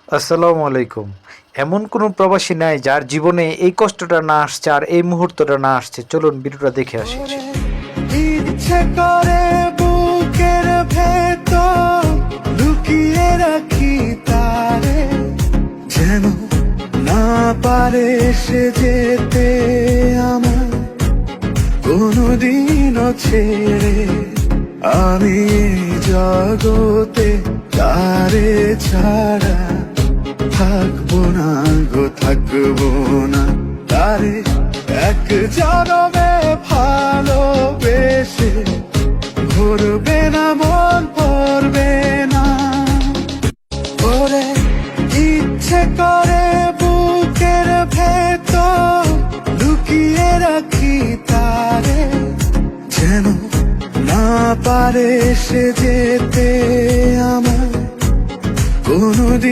আসসালামু আলাইকুম। এমন কোনো প্রবাসী নাই যার জীবনে এই কষ্টটা না আসছে আর এই মুহূর্তটা না আসছে। চলুন ভিডিওটা দেখে আসি। ইচ্ছে করে বুকের ভেতর লুকিয়ে রাখি তারে, যেন না পারে সে যেতে আমার কোনদিনও ছেড়ে। আমি এই জগতে তারে ছাড়া থাকবো না গো, থাকবো না তারে। এক জনমে ভালোবেসে ভরবে না মন, পড়বে না। ওরে ইচ্ছে করে বুকের ভেতর লুকিয়ে রাখি তারে, যেন না পারে সে যেতে আমার কোনদিন।